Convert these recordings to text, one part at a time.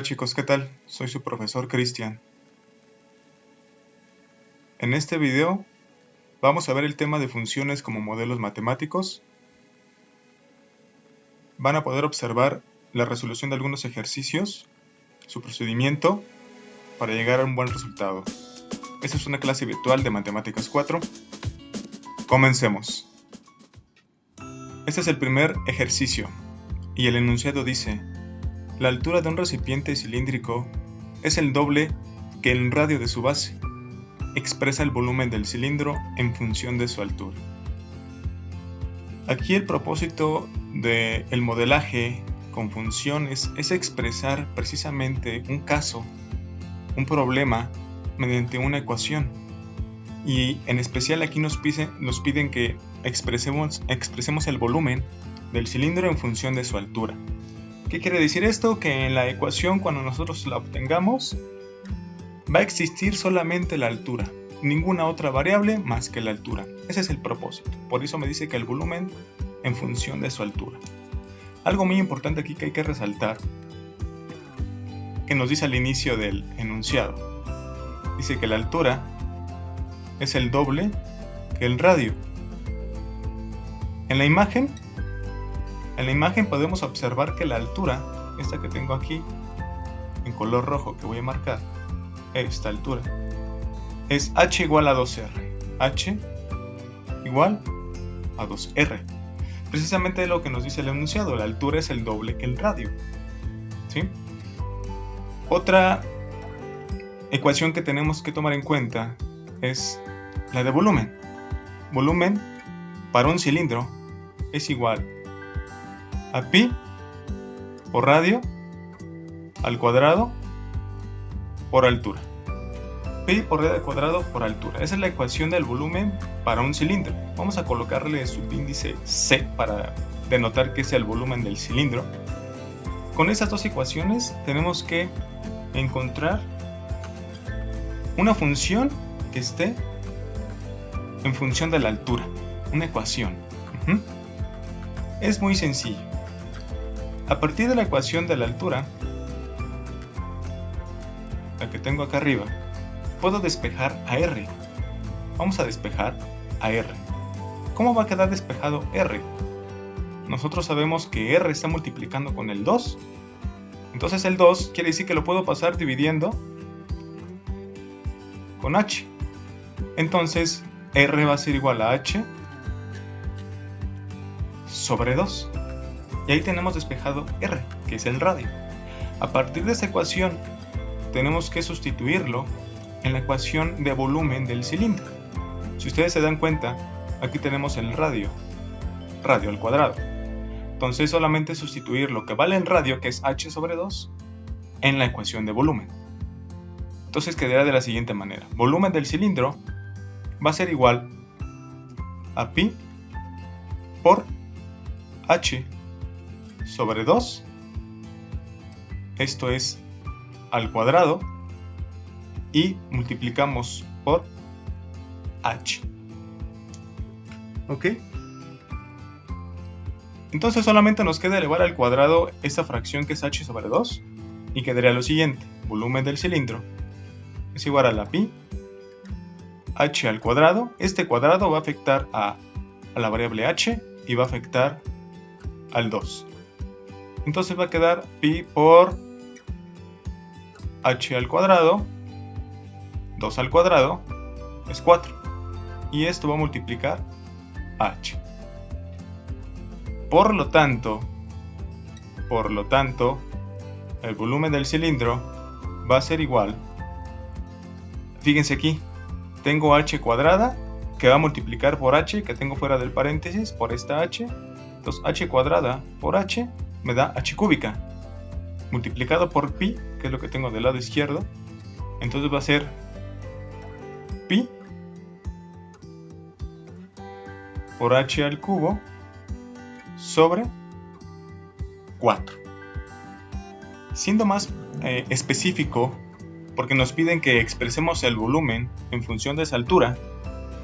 Hola chicos, ¿qué tal? Soy su profesor Cristian. En este video vamos a ver el tema de funciones como modelos matemáticos. Van a poder observar la resolución de algunos ejercicios, su procedimiento para llegar a un buen resultado. Esta es una clase virtual de Matemáticas 4. Comencemos. Este es el primer ejercicio y el enunciado dice: la altura de un recipiente cilíndrico es el doble que el radio de su base. Expresa el volumen del cilindro en función de su altura. Aquí el propósito del modelaje con funciones es expresar precisamente un caso, un problema, mediante una ecuación. Y en especial aquí nos piden que expresemos el volumen del cilindro en función de su altura. ¿Qué quiere decir esto? Que en la ecuación, cuando nosotros la obtengamos, va a existir solamente la altura, ninguna otra variable más que la altura. Ese es el propósito. Por eso me dice que el volumen en función de su altura. Algo muy importante aquí que hay que resaltar, que nos dice al inicio del enunciado. Dice que la altura es el doble que el radio. En la imagen podemos observar que la altura, esta que tengo aquí en color rojo que voy a marcar, esta altura, es h igual a 2r. h igual a 2r. Precisamente lo que nos dice el enunciado, la altura es el doble que el radio. ¿Sí? Otra ecuación que tenemos que tomar en cuenta es la de volumen. Volumen para un cilindro es igual a pi por radio al cuadrado por altura. Pi por radio al cuadrado por altura. Esa es la ecuación del volumen para un cilindro. Vamos a colocarle subíndice C para denotar que es el volumen del cilindro. Con esas dos ecuaciones tenemos que encontrar una función que esté en función de la altura. Una ecuación. Es muy sencillo. A partir de la ecuación de la altura, la que tengo acá arriba, puedo despejar a R. Vamos a despejar a R. ¿Cómo va a quedar despejado R? Nosotros sabemos que R está multiplicando con el 2. Entonces el 2 quiere decir que lo puedo pasar dividiendo con H. Entonces R va a ser igual a H sobre 2. Y ahí tenemos despejado R, que es el radio. A partir de esa ecuación tenemos que sustituirlo en la ecuación de volumen del cilindro. Si ustedes se dan cuenta, aquí tenemos el radio al cuadrado. Entonces solamente sustituir lo que vale en radio, que es h sobre 2, en la ecuación de volumen. Entonces quedará de la siguiente manera: volumen del cilindro va a ser igual a pi por h sobre 2, esto es al cuadrado, y multiplicamos por h. ¿Ok? Entonces solamente nos queda elevar al cuadrado esta fracción que es h sobre 2 y quedaría lo siguiente: volumen del cilindro es igual a la pi h al cuadrado. Este cuadrado va a afectar a la variable h y va a afectar al 2. Entonces va a quedar pi por h al cuadrado, 2 al cuadrado es 4, y esto va a multiplicar h. Por lo tanto, el volumen del cilindro va a ser igual, fíjense aquí, tengo h cuadrada que va a multiplicar por h que tengo fuera del paréntesis, por esta h. Entonces h cuadrada por h me da h cúbica, multiplicado por pi, que es lo que tengo del lado izquierdo. Entonces va a ser pi por h al cubo sobre 4. Siendo más específico, porque nos piden que expresemos el volumen en función de esa altura,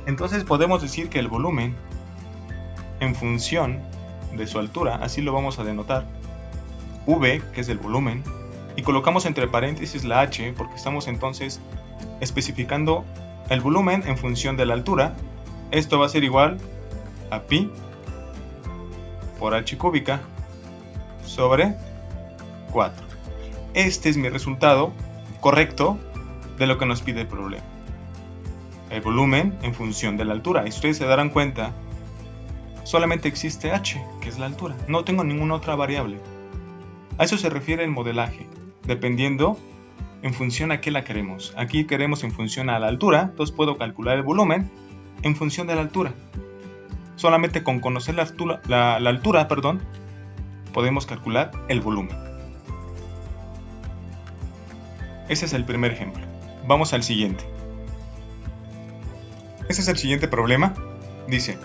entonces podemos decir que el volumen en función de su altura, así lo vamos a denotar, V, que es el volumen, y colocamos entre paréntesis la h porque estamos entonces especificando el volumen en función de la altura. Esto va a ser igual a pi por h cúbica sobre 4. Este es mi resultado correcto de lo que nos pide el problema. El volumen en función de la altura. Y ustedes se darán cuenta, solamente existe h, que es la altura. No tengo ninguna otra variable. A eso se refiere el modelaje, dependiendo en función a qué la queremos. Aquí queremos en función a la altura, entonces puedo calcular el volumen en función de la altura. Solamente con conocer la altura, podemos calcular el volumen. Ese es el primer ejemplo. Vamos al siguiente. Este es el siguiente problema. Dice,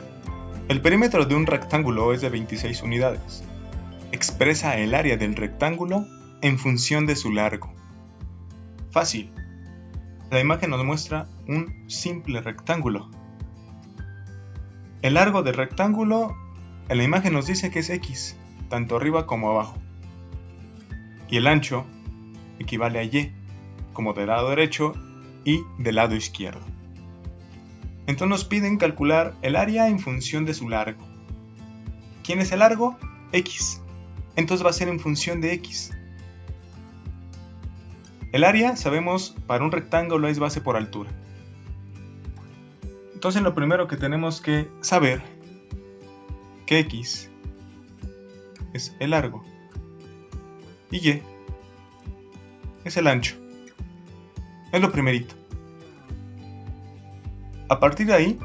el perímetro de un rectángulo es de 26 unidades. Expresa el área del rectángulo en función de su largo. Fácil. La imagen nos muestra un simple rectángulo. El largo del rectángulo en la imagen nos dice que es x, tanto arriba como abajo. Y el ancho equivale a y, como del lado derecho y del lado izquierdo. Entonces nos piden calcular el área en función de su largo. ¿Quién es el largo? X. Entonces va a ser en función de x. El área, sabemos, para un rectángulo es base por altura. Entonces lo primero que tenemos que saber que x es el largo y y es el ancho. Es lo primerito. A partir de ahí,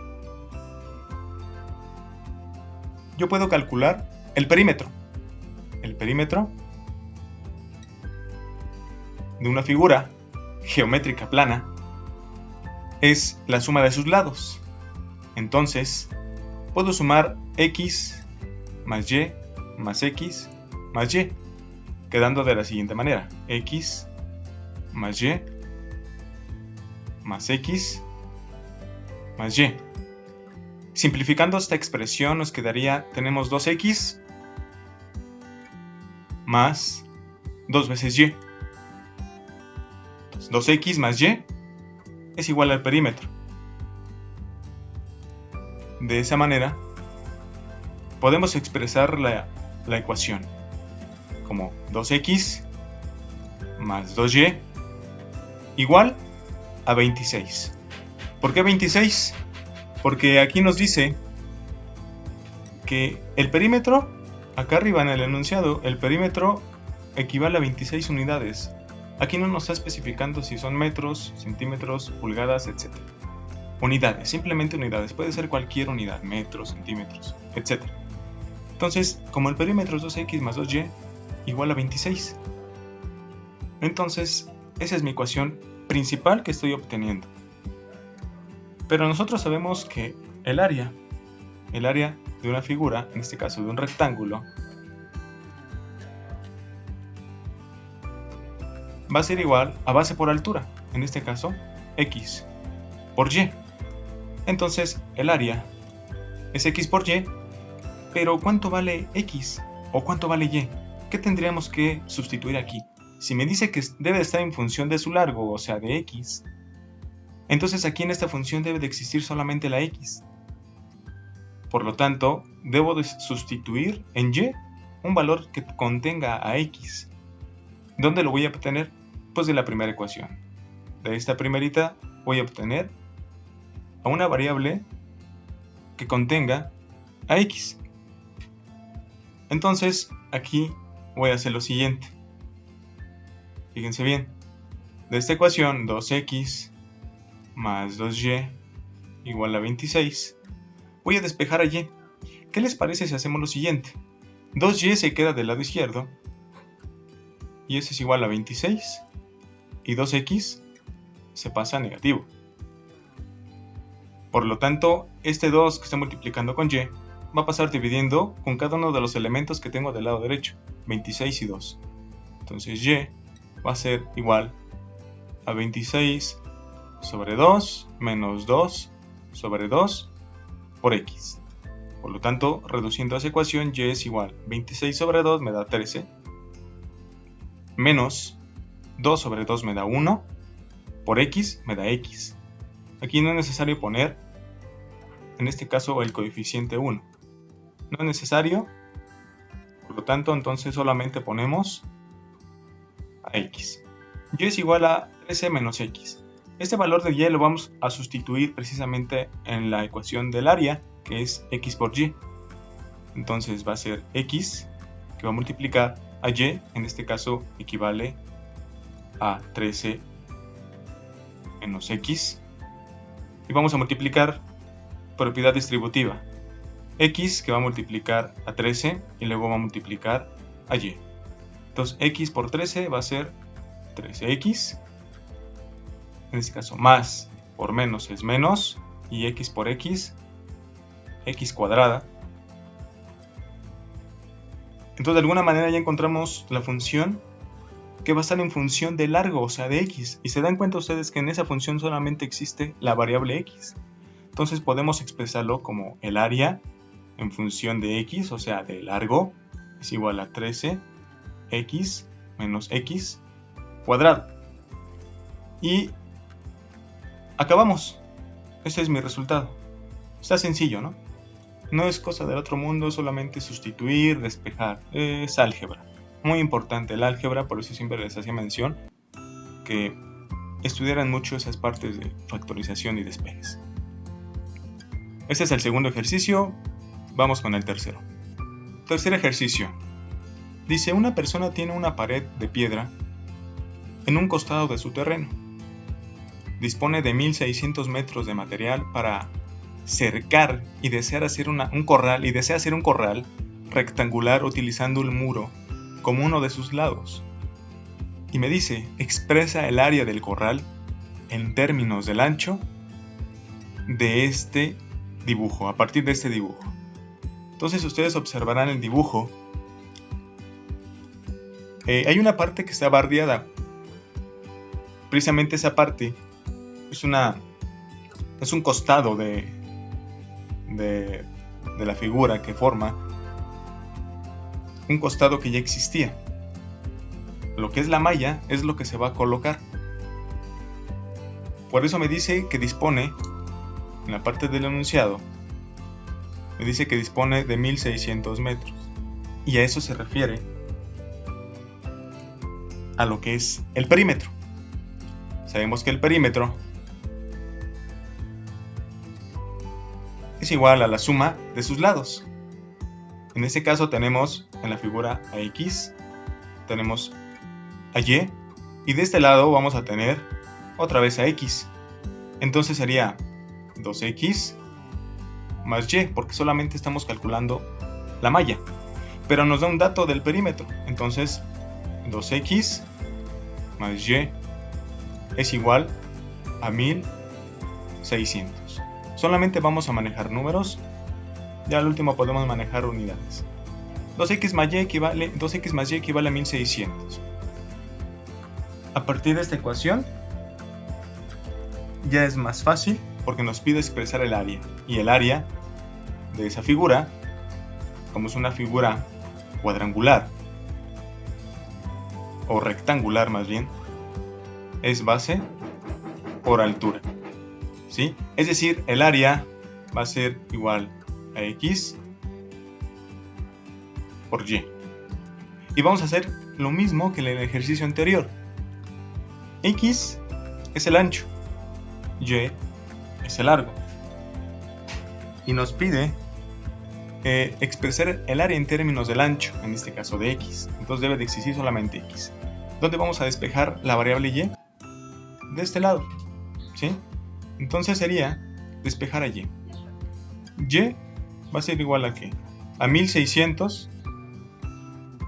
yo puedo calcular el perímetro. El perímetro de una figura geométrica plana es la suma de sus lados. Entonces, puedo sumar x más y más x más y, quedando de la siguiente manera: x más y más x más y. Simplificando esta expresión nos quedaría, tenemos 2x más 2 veces y. Entonces, 2x más y es igual al perímetro. De esa manera, podemos expresar la ecuación como 2x más 2y igual a 26. ¿Por qué 26? Porque aquí nos dice que el perímetro, acá arriba en el enunciado, el perímetro equivale a 26 unidades. Aquí no nos está especificando si son metros, centímetros, pulgadas, etc. Unidades, simplemente unidades. Puede ser cualquier unidad, metros, centímetros, etc. Entonces, como el perímetro es 2x más 2y igual a 26. Entonces, esa es mi ecuación principal que estoy obteniendo. Pero nosotros sabemos que el área de una figura, en este caso de un rectángulo, va a ser igual a base por altura, en este caso x por y. Entonces el área es x por y, pero ¿cuánto vale x o cuánto vale y? ¿Qué tendríamos que sustituir aquí? Si me dice que debe estar en función de su largo, o sea de x, entonces aquí en esta función debe de existir solamente la x. Por lo tanto, debo de sustituir en y un valor que contenga a x. ¿Dónde lo voy a obtener? Pues de la primera ecuación. De esta primerita voy a obtener a una variable que contenga a x. Entonces, aquí voy a hacer lo siguiente. Fíjense bien. De esta ecuación, 2x más 2y igual a 26. Voy a despejar a y. ¿Qué les parece si hacemos lo siguiente? 2y se queda del lado izquierdo y eso es igual a 26 y 2x se pasa a negativo. Por lo tanto, este 2 que está multiplicando con y va a pasar dividiendo con cada uno de los elementos que tengo del lado derecho, 26 y 2. Entonces y va a ser igual a 26 sobre 2 menos 2 sobre 2 por x. Por lo tanto, reduciendo esa ecuación, y es igual 26 sobre 2 me da 13 menos 2 sobre 2 me da 1, por x me da x. Aquí no es necesario poner, en este caso, el coeficiente 1. No es necesario, por lo tanto, entonces solamente ponemos a x. Y es igual a 13 menos x. Este valor de y lo vamos a sustituir precisamente en la ecuación del área, que es x por y. Entonces va a ser x, que va a multiplicar a y, en este caso equivale a 13 menos x. Y vamos a multiplicar propiedad distributiva. X que va a multiplicar a 13 y luego va a multiplicar a y. Entonces x por 13 va a ser 13x. En este caso más por menos es menos. Y x por x, x cuadrada. Entonces de alguna manera ya encontramos la función que va a estar en función de largo, o sea de x. Y se dan cuenta ustedes que en esa función solamente existe la variable x. Entonces podemos expresarlo como el área en función de x, o sea de largo, es igual a 13x menos x cuadrado. Y acabamos. Ese es mi resultado. Está sencillo, ¿no? No es cosa del otro mundo, solamente sustituir, despejar. Es álgebra. Muy importante el álgebra, por eso siempre les hacía mención que estudiaran mucho esas partes de factorización y despejes. Este es el segundo ejercicio. Vamos con el tercero. Tercer ejercicio. Dice, una persona tiene una pared de piedra en un costado de su terreno. Dispone de 1600 metros de material para cercar y desea hacer un corral rectangular utilizando un muro como uno de sus lados. Y me dice, expresa el área del corral en términos del ancho de este dibujo, a partir de este dibujo. Entonces ustedes observarán el dibujo. Hay una parte que está bardeada. Precisamente esa parte es un costado de la figura que forma un costado que ya existía. Lo que es la malla es lo que se va a colocar. Por eso me dice que dispone, en la parte del enunciado, me dice que dispone de 1600 metros. Y a eso se refiere a lo que es el perímetro. Sabemos que el perímetro es igual a la suma de sus lados. En este caso tenemos en la figura a x, tenemos a y, y de este lado vamos a tener otra vez a x. Entonces sería 2x más y, porque solamente estamos calculando la malla, pero nos da un dato del perímetro. Entonces 2x más y es igual a 1600. Solamente vamos a manejar números. Ya al último podemos manejar unidades. 2x más y equivale a 1600. A partir de esta ecuación ya es más fácil porque nos pide expresar el área. Y el área de esa figura, como es una figura cuadrangular o rectangular más bien, es base por altura. ¿Sí? Es decir, el área va a ser igual a x por y. Y vamos a hacer lo mismo que en el ejercicio anterior. X es el ancho, y es el largo. Y nos pide expresar el área en términos del ancho, en este caso de x. Entonces debe de existir solamente x. ¿Dónde vamos a despejar la variable y? De este lado. ¿Sí? Entonces sería despejar a y. Y va a ser igual a ¿qué? A 1600.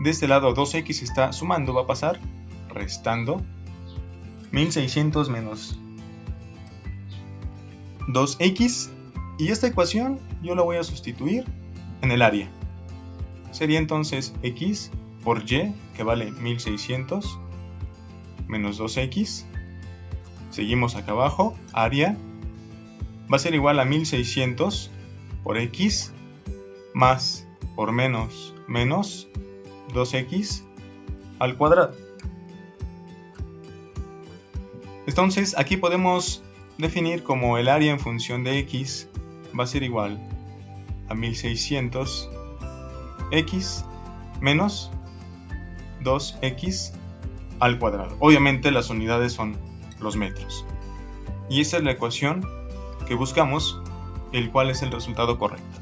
De este lado 2x está sumando, va a pasar restando. 1600 menos 2x. Y esta ecuación yo la voy a sustituir en el área. Sería entonces x por y, que vale 1600, menos 2x. Seguimos acá abajo, área va a ser igual a 1600 por x más por menos 2x al cuadrado. Entonces aquí podemos definir como el área en función de x va a ser igual a 1600 x menos 2x al cuadrado. Obviamente las unidades son los metros. Y esa es la ecuación que buscamos, el cual es el resultado correcto.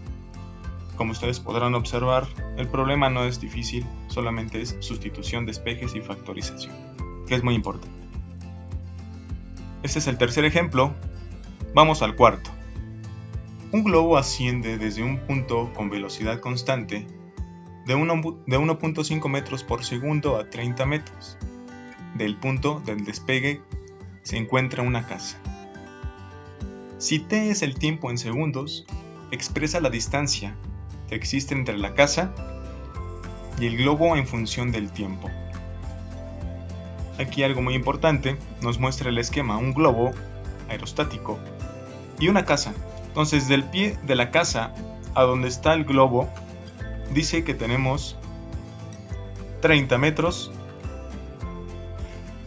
Como ustedes podrán observar, el problema no es difícil, solamente es sustitución de espejes y factorización, que es muy importante. Este es el tercer ejemplo. Vamos al cuarto. Un globo asciende desde un punto con velocidad constante de 1.5 metros por segundo a 30 metros. Del punto del despegue se encuentra una casa. Si t es el tiempo en segundos, expresa la distancia que existe entre la casa y el globo en función del tiempo. Aquí algo muy importante, nos muestra el esquema, un globo aerostático y una casa. Entonces del pie de la casa a donde está el globo, dice que tenemos 30 metros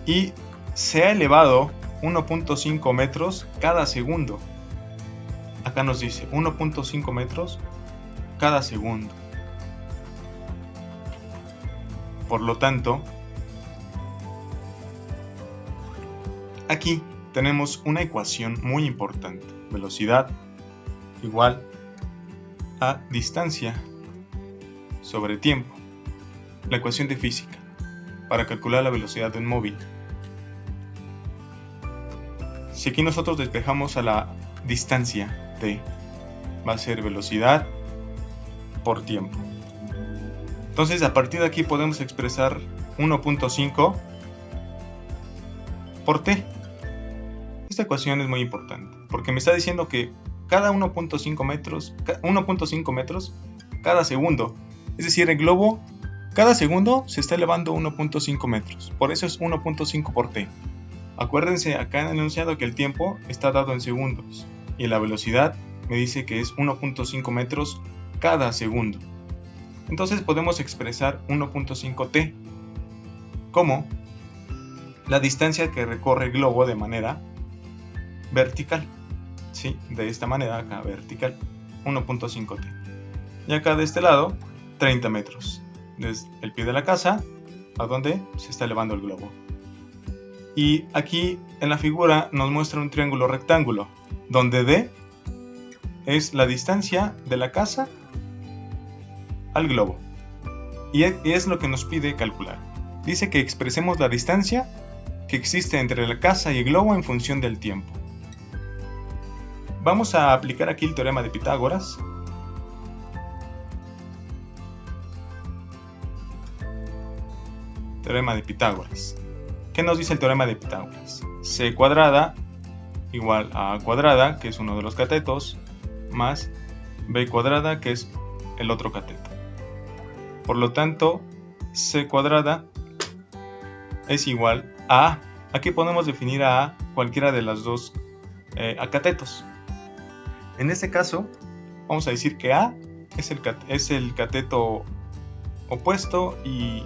y se ha elevado 1.5 metros cada segundo. Acá nos dice 1.5 metros cada segundo. Por lo tanto, aquí tenemos una ecuación muy importante. Velocidad igual a distancia sobre tiempo. La ecuación de física para calcular la velocidad de un móvil. Si aquí nosotros despejamos a la distancia t, va a ser velocidad por tiempo. Entonces a partir de aquí podemos expresar 1.5 por t. Esta ecuación es muy importante porque me está diciendo que cada 1.5 metros cada segundo. Es decir, el globo cada segundo se está elevando 1.5 metros. Por eso es 1.5 por t. Acuérdense acá en el enunciado que el tiempo está dado en segundos y la velocidad me dice que es 1.5 metros cada segundo. Entonces podemos expresar 1.5t como la distancia que recorre el globo de manera vertical. ¿Sí? De esta manera acá vertical, 1.5t. Y acá de este lado, 30 metros. Desde el pie de la casa a donde se está elevando el globo. Y aquí en la figura nos muestra un triángulo rectángulo, donde D es la distancia de la casa al globo. Y es lo que nos pide calcular. Dice que expresemos la distancia que existe entre la casa y el globo en función del tiempo. Vamos a aplicar aquí el teorema de Pitágoras. Teorema de Pitágoras. ¿Qué nos dice el teorema de Pitágoras? C cuadrada igual a A cuadrada, que es uno de los catetos, más B cuadrada, que es el otro cateto. Por lo tanto, C cuadrada es igual a A. Aquí podemos definir a A cualquiera de las dos catetos. En este caso, vamos a decir que A es el cateto opuesto y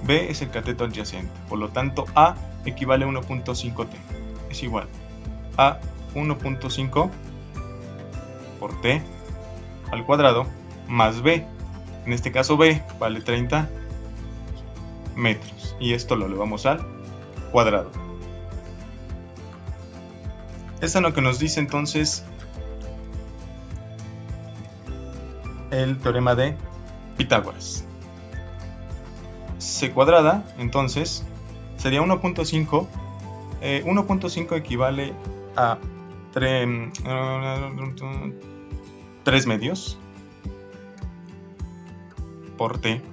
B es el cateto adyacente. Por lo tanto, A equivale a 1.5t. Es igual a 1.5 por t al cuadrado más B. En este caso B vale 30 metros. Y esto lo elevamos al cuadrado. Esto es lo que nos dice entonces el teorema de Pitágoras. C cuadrada, entonces, sería 1.5. 1.5 equivale a 3 medios por t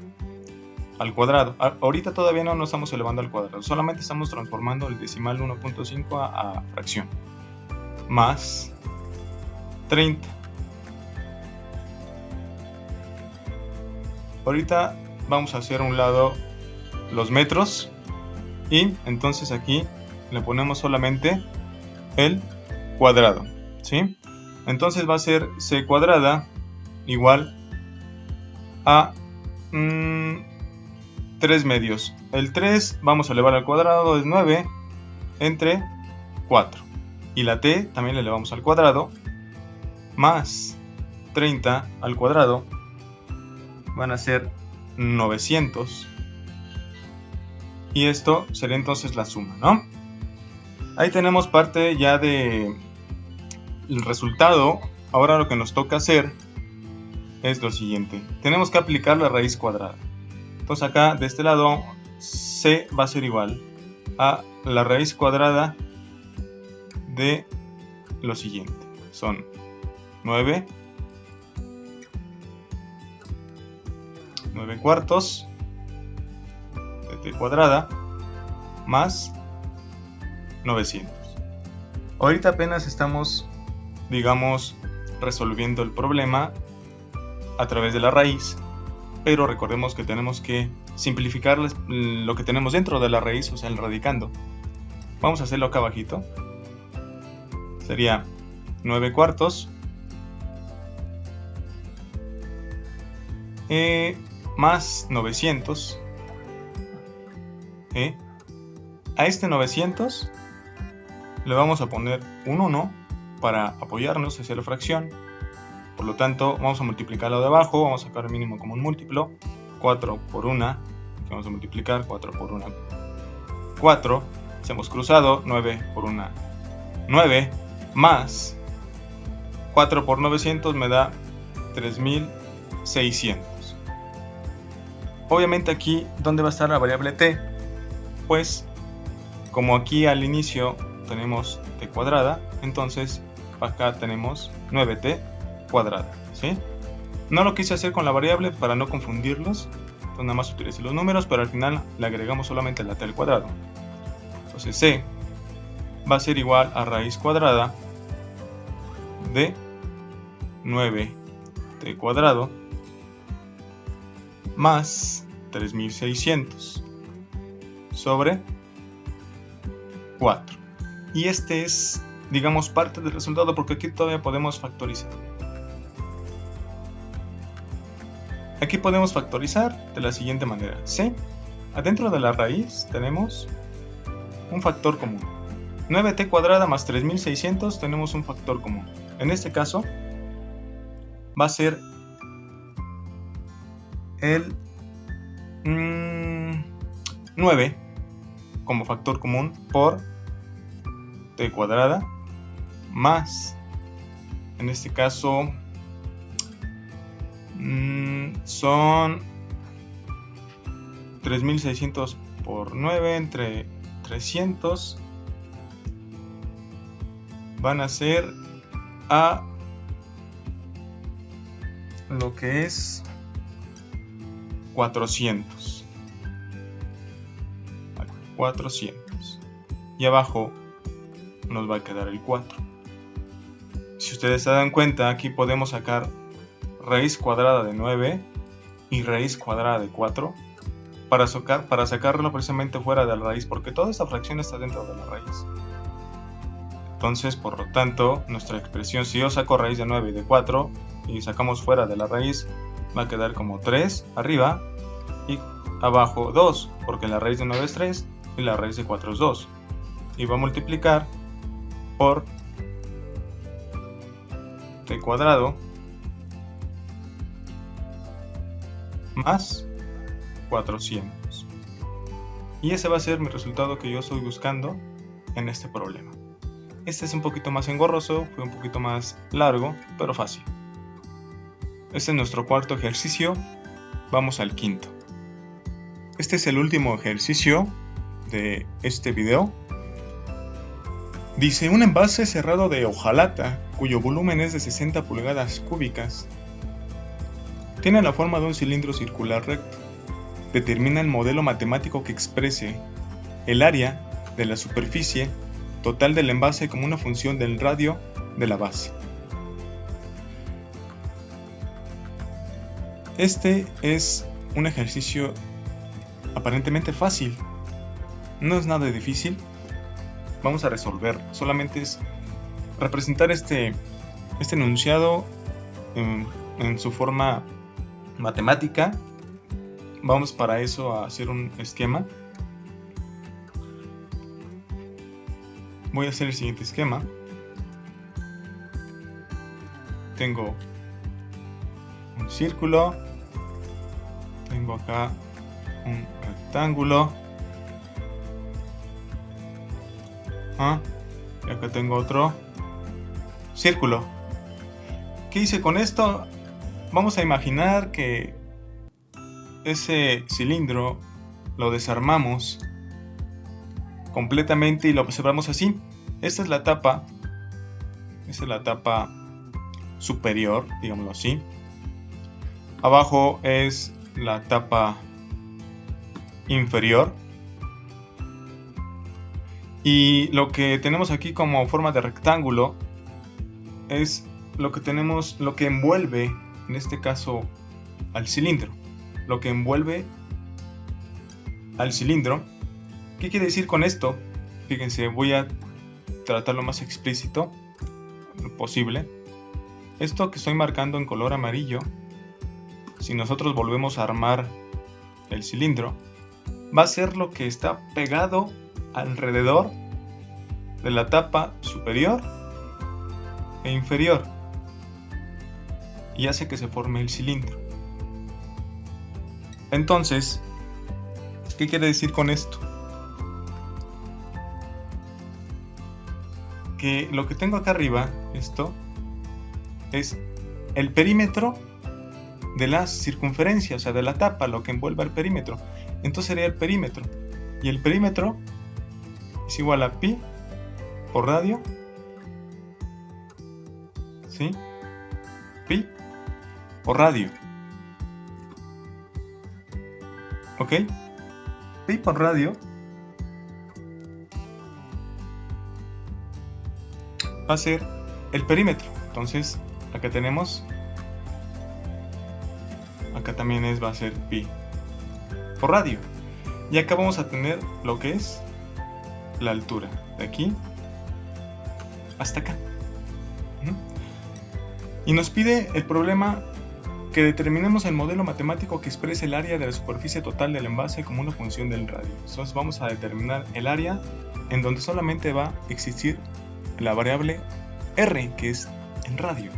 al cuadrado. Ahorita todavía no nos estamos elevando al cuadrado, solamente estamos transformando el decimal 1.5 a fracción. Más 30. Ahorita vamos a hacer a un lado los metros y entonces aquí le ponemos solamente el cuadrado, ¿sí? Entonces va a ser C cuadrada igual a 3 medios. El 3 vamos a elevar al cuadrado, es 9 entre 4. Y la t también la elevamos al cuadrado, más 30 al cuadrado, van a ser 900. Y esto sería entonces la suma, ¿no? Ahí tenemos parte ya del resultado. Ahora lo que nos toca hacer es lo siguiente. Tenemos que aplicar la raíz cuadrada. Entonces acá de este lado c va a ser igual a la raíz cuadrada de lo siguiente. Son 9 cuartos de t cuadrada más 900. Ahorita apenas estamos, digamos, resolviendo el problema a través de la raíz, pero recordemos que tenemos que simplificar lo que tenemos dentro de la raíz, o sea, el radicando. Vamos a hacerlo acá abajito. Sería 9 cuartos más 900. A este 900 le vamos a poner un 1 para apoyarnos hacia la fracción. Por lo tanto, vamos a multiplicarlo de abajo, vamos a sacar el mínimo común múltiplo. 4 por 1, vamos a multiplicar 4 por 1, 4. Hacemos cruzado, 9 por 1, 9, más 4 por 900 me da 3600. Obviamente aquí, ¿dónde va a estar la variable t? Pues, como aquí al inicio tenemos t cuadrada, entonces acá tenemos 9t cuadrada, ¿sí? No lo quise hacer con la variable para no confundirlos, entonces nada más utilicé los números, pero al final le agregamos solamente la t al cuadrado. Entonces c va a ser igual a raíz cuadrada de 9t cuadrado más 3600 sobre 4. Y este es, digamos, parte del resultado, porque aquí todavía podemos factorizar. Aquí podemos factorizar de la siguiente manera. C, adentro de la raíz tenemos un factor común. 9t cuadrada más 3600 tenemos un factor común. En este caso va a ser el 9 como factor común por t cuadrada más, en este caso son 3600 por 9 entre 300 van a ser a lo que es 400. 400. Y abajo nos va a quedar el 4. Si ustedes se dan cuenta, aquí podemos sacar raíz cuadrada de 9 y raíz cuadrada de 4 para sacarlo precisamente fuera de la raíz, porque toda esta fracción está dentro de la raíz. Entonces, por lo tanto, nuestra expresión, si yo saco raíz de 9 y de 4 y sacamos fuera de la raíz, va a quedar como 3 arriba y abajo 2, porque la raíz de 9 es 3 y la raíz de 4 es 2. Y va a multiplicar por t cuadrado más 400. Y ese va a ser mi resultado que yo estoy buscando en este problema. Este es un poquito más engorroso, fue un poquito más largo, pero fácil. Este es nuestro cuarto ejercicio. Vamos al quinto. Este es el último ejercicio de este video. Dice: un envase cerrado de hojalata cuyo volumen es de 60 pulgadas cúbicas tiene la forma de un cilindro circular recto. Determina el modelo matemático que exprese el área de la superficie total del envase como una función del radio de la base. Este es un ejercicio aparentemente fácil, no es nada difícil. Vamos a resolver, solamente es representar este enunciado en su forma matemática. Vamos para eso a hacer un esquema. voy a hacer el siguiente esquema. Tengo un círculo, tengo acá un rectángulo, y acá tengo otro círculo. ¿Qué hice con esto? Vamos a imaginar que ese cilindro lo desarmamos completamente y lo observamos así. Esta es la tapa superior, digámoslo así. Abajo es la tapa inferior. Y lo que tenemos aquí como forma de rectángulo es lo que envuelve, en este caso, al cilindro. Lo que envuelve al cilindro. ¿Qué quiere decir con esto? Fíjense, voy a tratarlo más explícito posible. Esto que estoy marcando en color amarillo, si nosotros volvemos a armar el cilindro, va a ser lo que está pegado alrededor de la tapa superior e inferior y hace que se forme el cilindro. Entonces, ¿qué quiere decir con esto? Que lo que tengo acá arriba, esto es el perímetro de la circunferencia, o sea, de la tapa, lo que envuelve al perímetro. Entonces sería el perímetro. Y el perímetro es igual a pi por radio, ¿sí? Pi por radio. ¿Ok? Pi por radio va a ser el perímetro. Entonces, acá tenemos, acá también va a ser pi por radio. Y acá vamos a tener lo que es la altura, de aquí hasta acá. Y nos pide el problema que determinemos el modelo matemático que exprese el área de la superficie total del envase como una función del radio. Entonces vamos a determinar el área en donde solamente va a existir la variable R, que es en radio.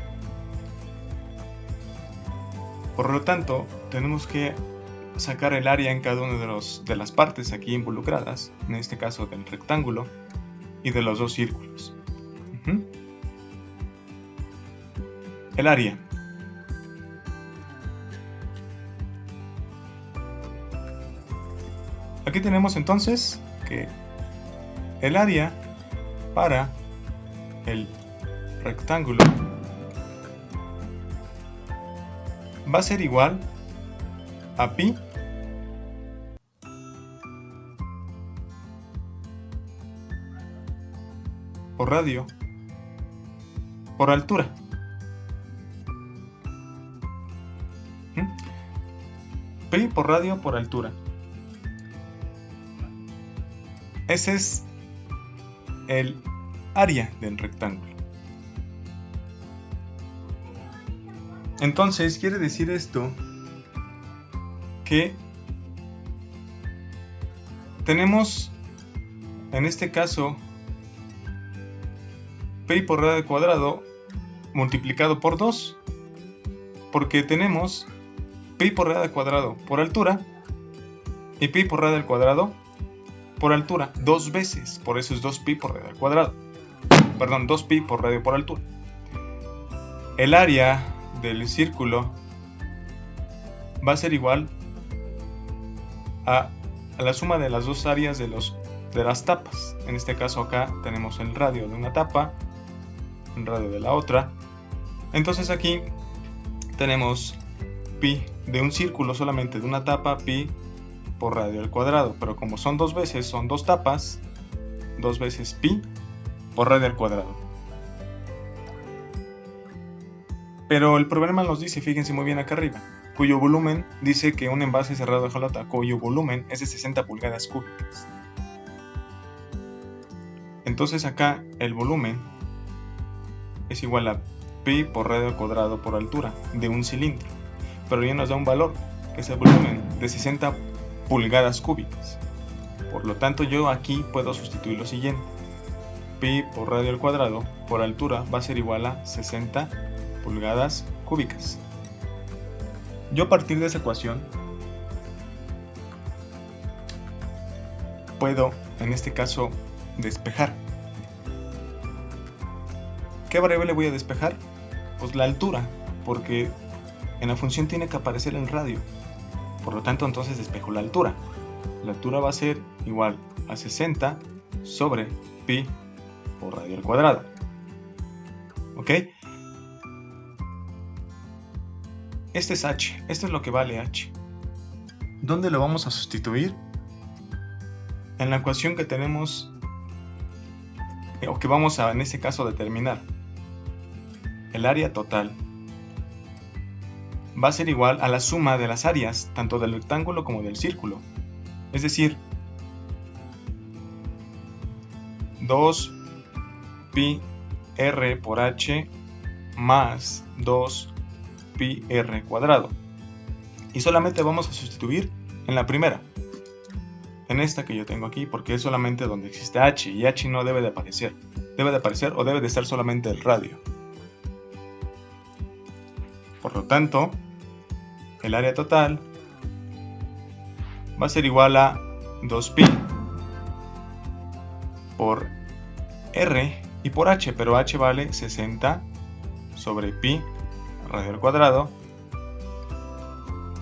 Por lo tanto, tenemos que sacar el área en cada una de las partes aquí involucradas, en este caso del rectángulo y de los dos círculos. El área. Aquí tenemos entonces que el área para el rectángulo va a ser igual a pi por radio por altura. Pi por radio por altura. Ese es el área del rectángulo. Entonces quiere decir esto que tenemos en este caso pi por radio al cuadrado multiplicado por 2, porque tenemos pi por radio al cuadrado por altura y pi por radio al cuadrado por altura dos veces, por eso es 2pi por radio al cuadrado. Perdón, 2pi por radio por altura. El área del círculo va a ser igual a la suma de las dos áreas de las tapas. En este caso acá tenemos el radio de una tapa, el radio de la otra. Entonces aquí tenemos pi de un círculo solamente de una tapa, pi por radio al cuadrado, pero como son dos veces, son dos tapas, dos veces pi por radio al cuadrado. Pero el problema nos dice, fíjense muy bien acá arriba, cuyo volumen dice que un envase cerrado de hojalata cuyo volumen es de 60 pulgadas cúbicas. Entonces acá el volumen es igual a pi por radio al cuadrado por altura de un cilindro, pero ya nos da un valor, que es el volumen de 60 pulgadas cúbicas. Por lo tanto, yo aquí puedo sustituir lo siguiente. pi por radio al cuadrado por altura va a ser igual a 60 pulgadas cúbicas. Yo a partir de esa ecuación puedo, en este caso, despejar. ¿Qué variable voy a despejar? Pues la altura, porque en la función tiene que aparecer el radio. Por lo tanto, entonces despejo la altura. La altura va a ser igual a 60 sobre pi por radio al cuadrado. ¿Ok? Este es h, esto es lo que vale h. ¿Dónde lo vamos a sustituir? En la ecuación que tenemos, o que vamos a en este caso determinar. El área total va a ser igual a la suma de las áreas, tanto del rectángulo como del círculo. Es decir, 2 pi r por h más 2 pi r cuadrado. Y solamente vamos a sustituir en la primera, en esta que yo tengo aquí, porque es solamente donde existe h, y h no debe de aparecer. Debe de aparecer o debe de estar solamente el radio. Por lo tanto, el área total va a ser igual a 2pi por r y por h, pero h vale 60 sobre pi radio al cuadrado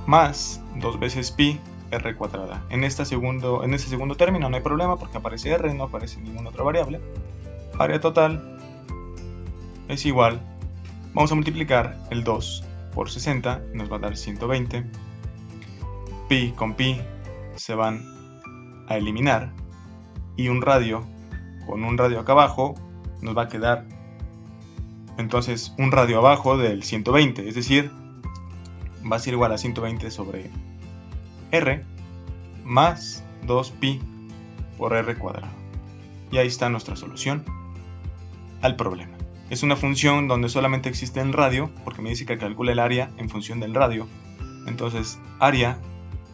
más 2 veces pi r cuadrada. En ese segundo término no hay problema porque aparece r, no aparece ninguna otra variable. Área total es igual, vamos a multiplicar el 2 por 60, nos va a dar 120. Pi con pi se van a eliminar y un radio con un radio acá abajo nos va a quedar entonces un radio abajo del 120, es decir, va a ser igual a 120 sobre r más 2pi por r cuadrado. Y ahí está nuestra solución al problema. Es una función donde solamente existe el radio, porque me dice que calcula el área en función del radio. Entonces, área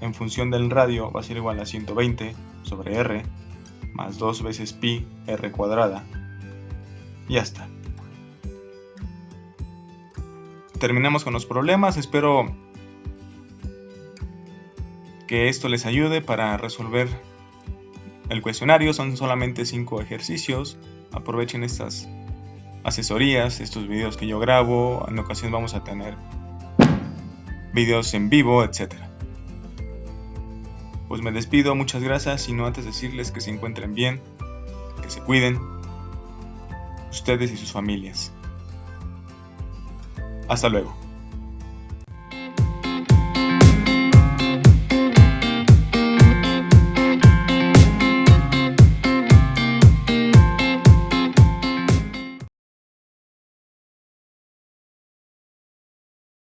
en función del radio va a ser igual a 120 sobre r más 2 veces pi r cuadrada. Y ya está. Terminamos con los problemas. Espero que esto les ayude para resolver el cuestionario. Son solamente 5 ejercicios. Aprovechen estas asesorías, estos videos que yo grabo. En ocasiones vamos a tener videos en vivo, etc. Pues me despido, muchas gracias, y no antes decirles que se encuentren bien, que se cuiden, ustedes y sus familias. Hasta luego.